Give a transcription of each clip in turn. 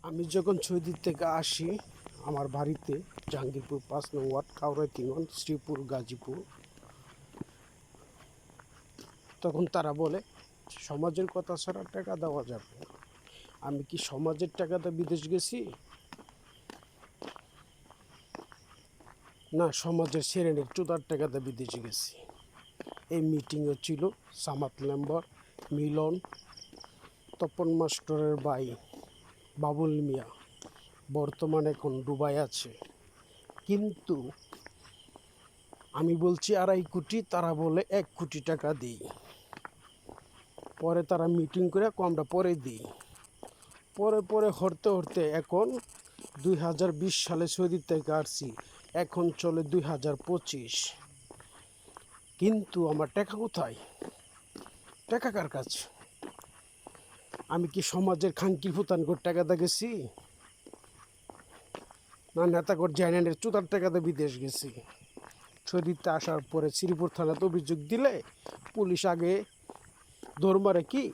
আমি যখন সৌদি থেকে আসি আমার বাড়িতে জাহাঙ্গীরপুর 5 নং ওয়ার্ড কাউরাই 3 শ্রীপুর গাজীপুর, তখন তারা বলে সমাজের কথা ছাড়া টাকা দেওয়া যাবে না। আমি কি সমাজের টাকাতে বিদেশ গেছি? না, সমাজের শ্রেণীর চুদার টাকাতে বিদেশে গেছি। এই মিটিংও ছিল সামাত মেম্বার, মিলন, তপন মাস্টরের ভাই বাবুল মিয়া, বর্তমানে এখন দুবাই আছে। কিন্তু আমি বলছি 2.5 কোটি, তারা বলে 1 কোটি টাকা দিই। পরে তারা মিটিং করে আমরা পরে দিই। পরে হরতে হরতে এখন 2020 সালে সৌদি থেকে আসছি, এখন চলে 2025। কিন্তু আমার টাকা কোথায়? টাকা কার কাছে? আমি কি সমাজের খাঙ্কি ফুতানকর টাকাতে গেছি, না নেতাকর জাইনানের চুতার টাকাতে বিদেশ গেছি? সৌদিতে আসার পরে শ্রীপুর থানাতে অভিযোগ দিলে পুলিশ আগে দৌড় মারে কি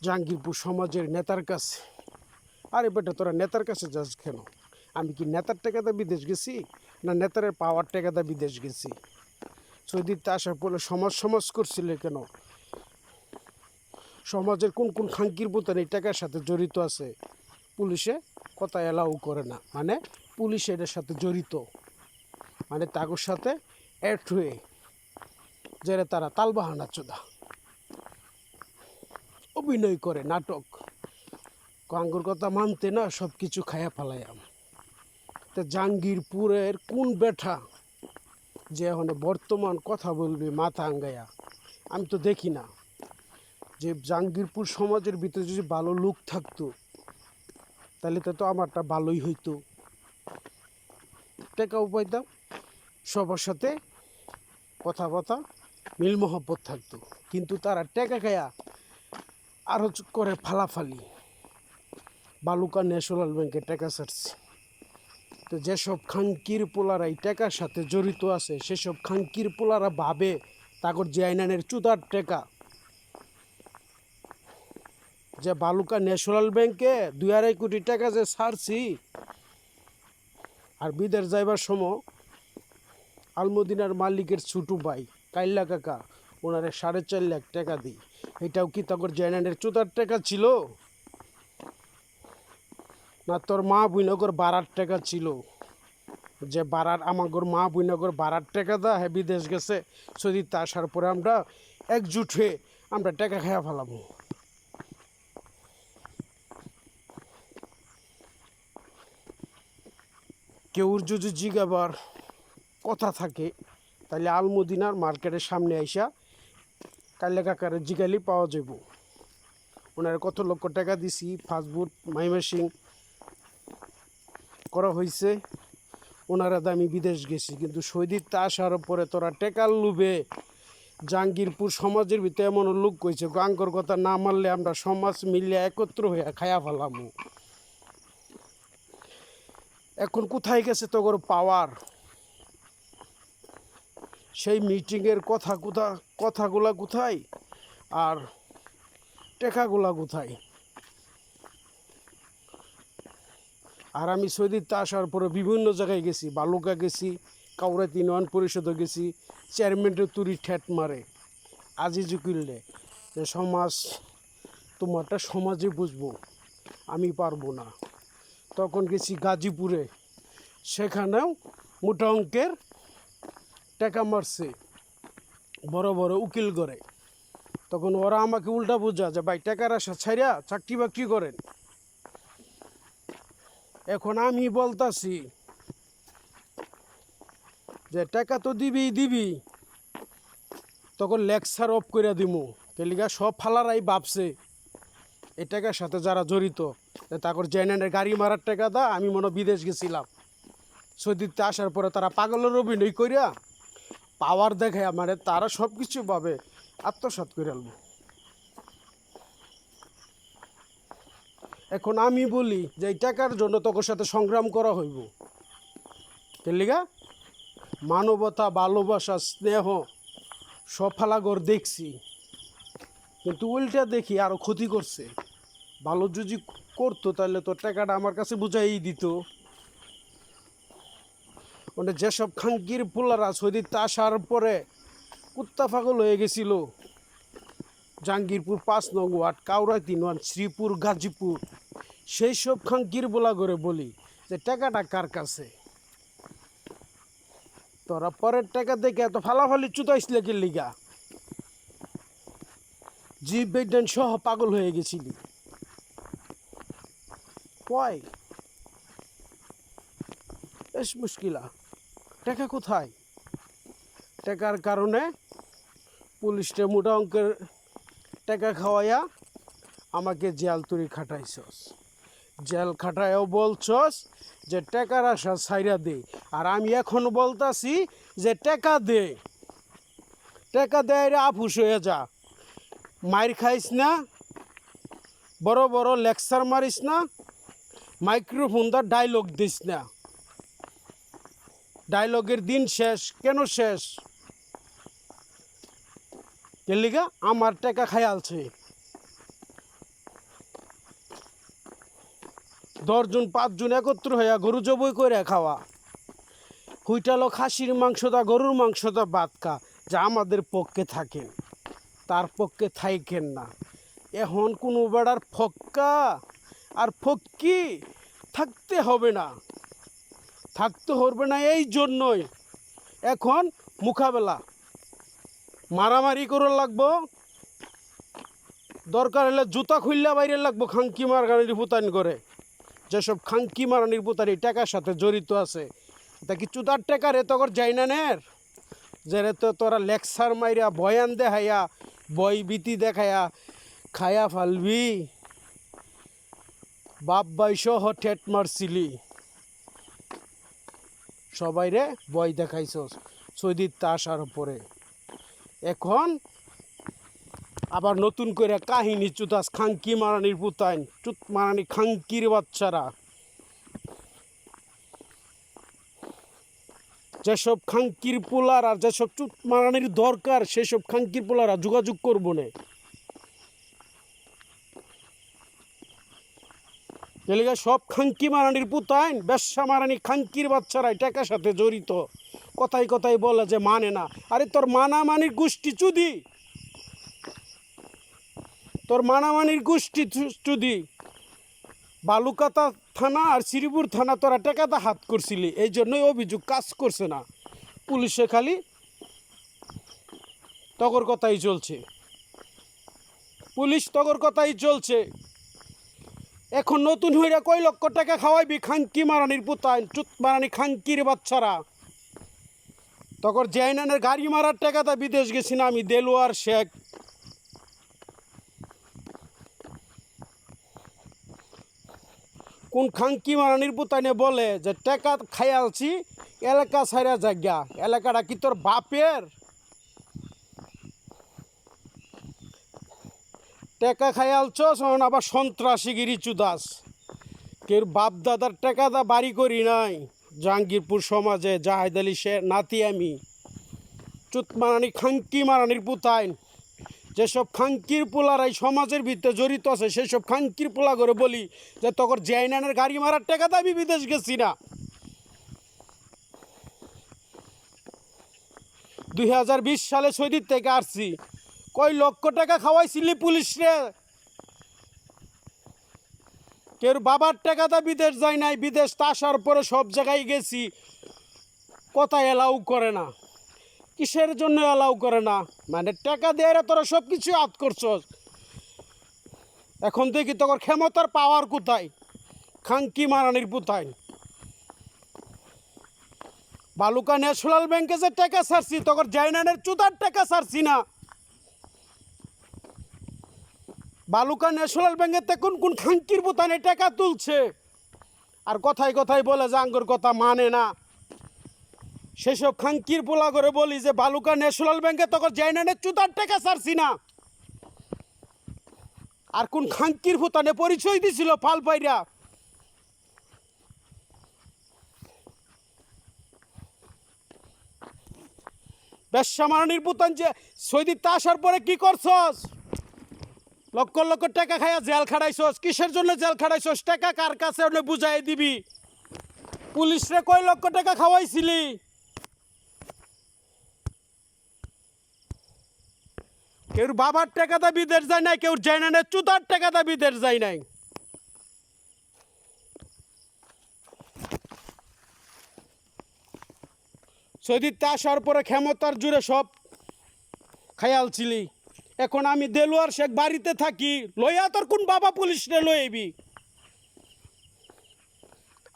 জাহাঙ্গীরপুর সমাজের নেতার কাছে। আরে বেটা, তোরা নেতার কাছে যাস কেন? আমি কি নেতার টাকাতে বিদেশ গেছি, না নেতার পাওয়ার টাকাতে বিদেশ গেছি? সৌদিতে আসার পরে সমাজ করছিলে কেন? সমাজের কোন কোন খাঙ্কির পুতান এই টাকার সাথে জড়িত আছে? পুলিশে কথা এলাও করে না, মানে পুলিশ এটার সাথে জড়িত, মানে তাগর সাথে অ্যাড হয়ে যারা তারা তালবাহানা চোদা অভিনয় করে, নাটক। কাঙ্গুর কথা মানতে না সব কিছু খায়া ফেলাইয়াম। তো জাহাঙ্গীরপুরের কোন বেঠা যে এখন বর্তমান কথা বলবে মাথা আঙ্গাইয়া? আমি তো দেখি না যে জাহাঙ্গীরপুর সমাজের ভিতরে যদি ভালো লোক থাকতো তাহলে তো আমারটা ভালোই হইতো, টাকাও পাইতাম, সবার সাথে কথাবার্তা মিল মহব্বত থাকতো। কিন্তু তারা টাকা খায়া আরও করে ফালাফালি। বালুকা ন্যাশনাল ব্যাংকে টাকা ছাড়ছে। তো যেসব খাঙ্কির পোলারা এই টাকার সাথে জড়িত আছে, সেসব খাঙ্কির পোলারা ভাবে তাগর জাইনানের চুদার টাকা যে বালুকা ন্যাশনাল ব্যাংকে 2.5 কোটি টাকা যে ছাড়ছি। আর বিদেশ যাইবার সময় আলমদিনার মালিকের ছোটো ভাই কাইল্লা কাকা ওনারে 4.5 লাখ টাকা দিই। এটাও কি তাগর জাইনানের চুদার টাকা ছিল, না তোর মা বুইনগর বাড়ার টাকা ছিল? যে বাড়ার আমাগর মা বুইনগর বাড়ার টাকা দা হ্যাঁ বিদেশ গেছে, সৌদিতে আসার পরে আমরা একজুট হয়ে আমরা টাকা খাইয়া ফেলাবো। কেউর যদি জিগাবার কথা থাকে তাহলে আলমদিনার মার্কেটের সামনে আইসা কাইলে কাকারে জিগালি পাওয়া যাব। ওনারা কত লক্ষ টাকা দিছি, ফাস্টফুড মাইমেসিং করা হয়েছে, ওনারা দামি বিদেশ গেছি। কিন্তু সৌদিতে আসার পরে তোরা টেকার লুবে জাহাঙ্গীরপুর সমাজের ভিতরে এমন লোক কইছে গাঙ্গর কথা না মানলে আমরা সমাজ মিলিয়ে একত্র হয়ে খায়া ফেলামু। এখন কোথায় গেছে তোর পাওয়ার? সেই মিটিংয়ের কথাগুলা কোথায়, আর টেকাগুলা কোথায়? আর আমি সৌদিতে আসার পরে বিভিন্ন জায়গায় গেছি, বালুকা গেছি, কাউরাই 3 পরিষদে গেছি, চেয়ারম্যানের তুরি ঠেট মারে আজি কিনলে যে সমাজ তোমারটা সমাজে বুঝবো, আমি পারবো না। তখন গেছি গাজীপুরে, সেখানেও মোটা অঙ্কের টাকা মারছে বড় বড় উকিল করে। তখন ওরা আমাকে উল্টা বোঝা যে ভাই টাকার আশা ছাইরা চাকরি বাকরি করেন। এখন আমি বলতাছি যে টাকা তো দিবি, তখন লেকচার অফ করে দিমু। কেলিগা সব ফালারাই ভাবছে এই টাকার সাথে যারা জড়িত, তারপর জেনারের গাড়ি মারার টাকা দা আমি মনে বিদেশ গেছিলাম। সৌদিতে আসার পরে তারা পাগলের অভিনয় করিয়া পাওয়ার দেখে মানে তারা সব কিছু ভাবে আত্মসাৎ করে আলবো। এখন আমি বলি যে এই টাকার জন্য তোর সাথে সংগ্রাম করা হইব। কেলিগা মানবতা, ভালোবাসা, স্নেহ সব ফালাগর দেখছি, কিন্তু উল্টা দেখি আরও ক্ষতি করছে। ভালো যদি করতো তাহলে তো টাকাটা আমার কাছে বুঝাই দিত। মানে যেসব খাঙ্কির পোলারা সৌদিতে আসার পরে কুত্তা পাগল হয়ে গেছিল, জাহাঙ্গীরপুর 5 নং ওয়ার্ড, কাউরা 3 ওয়ার্ড, শ্রীপুর, গাজীপুর, সেই সব খাঙ্কির বোলা করে বলি যে টাকাটা কার কাছে। তোরা পরের টাকা দেখে এত ফালাফালি চুতাইছিল কি লিগা? জীব বিজ্ঞান সহ পাগল হয়ে গেছিলি কয়? বেশ মুশকিলা। টাকা কোথায়? টাকার কারণে পুলিশটা মোটা অঙ্কের টাকা খাওয়াইয়া আমাকে জেল তুরি খাটাইছস। জেল খাটাইও বলছস যে টাকার আশা ছাইরা দে, আর আমি এখন বলতাছি যে টাকা দে। টাকা দেয় রে আফুস হয়ে যা, মাইর খাইস না, বড় বড় লেকচার মারিস না, মাইক্রোফোন দা ডায়লগ দিস না। ডায়লগের দিন শেষ। কেন শেষ? কেলিগা আমার টাকা খায়ালছে। 10 জন 5 জন একত্র হইয়া গরু জবই করে খাওয়া, হুইটালো খাসির মাংসটা, গরুর মাংসটা বাদ খা, যা আমাদের পক্ষে থাকেন, তার পক্ষে থাইকেন না। এখন কোনো বেড়ার ফক্কা আর ফক্কি থাকতে হবে না, থাকতে হবে না। এই জন্যই এখন মোকাবেলা মারামারি করে লাগবো, দরকার হলে জুতা খুললা বাইরে লাগবো। খাঙ্কি মারানির পুতান করে যেসব খাঙ্কি মারানির পুতানি টাকার সাথে জড়িত আছে, তা কি চুতার টাকা রে তখন যাই না নের, যে রে তো তোরা লেকচার মাইরা বয়ান দেখাইয়া বই বিতি দেখাইয়া খায়া ফালবি। বাপ ভাই সহ ঠেট মারছিলি, সবাই রে বই দেখাইছস সৌদির আসার পরে। এখন আবার নতুন করে কাহিনী চুতাস, খাঙ্কি মারানির পুতাইন, চুত মারানি খাঙ্কির বাচ্চারা। যেসব খাঙ্কির পোলার আর যেসব চুত মারানির দরকার, সেসব খাঙ্কির পোলারা যোগাযোগ করবো না। এলাকা সব খাঙ্কি মারানির পুতাইন, ব্যবসা মারানি খাঙ্কির বাচ্চারাই টাকার সাথে জড়িত। কথায় কথায় বলে যে মানে না। আরে তোর মানামানির গোষ্ঠী চুদি, তোর মানামানির গোষ্ঠী চুদি। বালুকাতা থানা আর শ্রীপুর থানা তোরা টাকাতে হাত করছিলি, এই জন্যই অভিযোগ কাজ করছে না। পুলিশে খালি তগর কথাই চলছে, পুলিশ তগর কথাই চলছে। এখন নতুন হইরা কয় লক্ষ টাকা খাওয়াইবি খাঙ্কি মারানির পুতাইন, চুত মারানি খাঙ্কির বাচ্চারা। তখন জেনানের গাড়ি মারার টাকাটা বিদেশ গেছি না আমি, দেলোয়ার শেখ। কোন খাঙ্কি মারানির পুতাইনে বলে যে টাকা খাইয়ালছি, এলাকা ছাইরা জায়গা। এলাকাটা কি তোর বাপের? টাকা খাইয়ালছস আবার সন্ত্রাসীগিরি চুদাস। কেউ বাপ দাদার টাকাটা বাড়ি করি নাই। জাহাঙ্গীরপুর সমাজে জাহেদ আলী সে নাতি আমি। চুত মারানি খাঙ্কি মারানির পুতাইন, যেসব খাঙ্কির পোলার এই সমাজের ভিতরে জড়িত আছে, সেসব খাঙ্কির পোলা করে বলি যে তখন জেনানের গাড়ি মারার টাকাতে আমি বিদেশ গেছি না। 2020 সালে সৌদির থেকে আসছি, কয় লক্ষ টাকা খাওয়াইছিলি পুলিশ রে? কেউ বাবার টাকাটা বিদেশ যায় নাই, বিদেশ তা আসার পরে সব জায়গায় গেছি, কথা এলাও করে না। কিসের জন্য এলাও করে না? মানে টাকা দিয়ে তোরা সব কিছু আত করছস। এখন দেখি তোর ক্ষমতার পাওয়ার কোথায়? খাঙ্কি মারানির পুতাইন। বালুকা ন্যাশনাল ব্যাংকে যে টাকা ছাড়ছি, তখন জাইনানের চুদার টাকা ছাড়ছি না। বালুকা ন্যাশনাল ব্যাংকে কোন কোন খাঙ্কির পুতানে টাকা তুলছে, আর কথায় কথায় বলে যে আঙ্গুর কথা মানে না। সেসব খাঙ্কির পোলা করে বলি যে বালুকা ন্যাশনাল ব্যাংকে তখন জাইনানের চুদার টাকা ছাড়ছি না। আর কোন খাঙ্কির পুতানে পরিচয় দিছিল ফাল পাইরা। ব্যবসা মারানির পুতান যে সৌদিতে আসার পরে কি করছস? লক্ষ লক্ষ টাকা খাইয়া জেল খাটাইছস, কিসের জন্য জেল খাটাইছস? টাকা কার কাছে ওনে বুঝাই দিবি। পুলিশরে কয় লক্ষ টাকা খাওয়াইছিলি? কেউ বাবার টাকাটা বিদেশ যায় নাই, কেউ জেনানের চুতার টাকাটা বিদেশ যায় নাই। সৌদিতে আসার পরে ক্ষমতার জুড়ে সব খায়াল ছিলি। এখন আমি দেলোয়ার শেখ বাড়িতে থাকি, লইয়া তোর কোন বাবা পুলিশরে লইবি?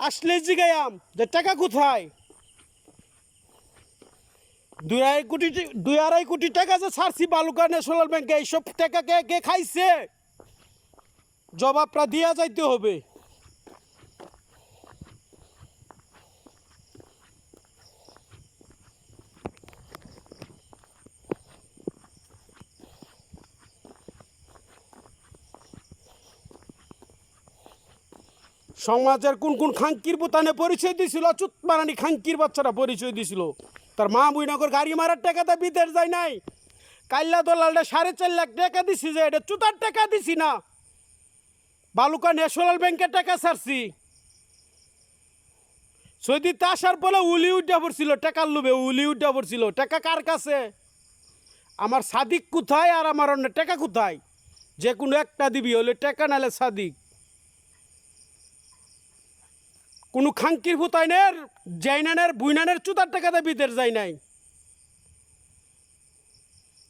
আসলে জিগায়াম যে টাকা কোথায়? 2.5 কোটি টাকা যে ছাড়ছি বালুকা ন্যাশনাল ব্যাংকে, এইসব টাকা কে কে খাইছে? জবাবটা দিয়া যাইতে হবে। সমাজের কোন কোন খাঙ্কির বোতানে পরিচয় দিছিল? চুতমারানি খাঙ্কির বাচ্চারা পরিচয় দিছিল। তার মা বুইনগর গাড়ি মারার টাকাটা বিদেশ যায় নাই। কাল্লা দলালটা 4.5 লাখ টাকা দিছি, যে এটা চুতার টাকা দিছি না, বালুকা ন্যাশনাল ব্যাংকের টাকা ছাড়ছি। সৌদিতে আসার পরে উলি উড্ডা পড়ছিল, টাকার লোভে উলি উড্ডা পড়ছিল। টাকা কার কাছে? আমার সাদিক কোথায় আর আমার অন্য টাকা কোথায়? যে কোনো একটা দিবি, হলে টাকা নালে সাদিক। কোনো খাঙ্কির ফুতাইনের জাইনানের বুইনানের চুতার টাকাতে বিদেশ যায় নাই।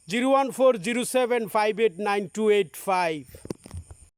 01407589285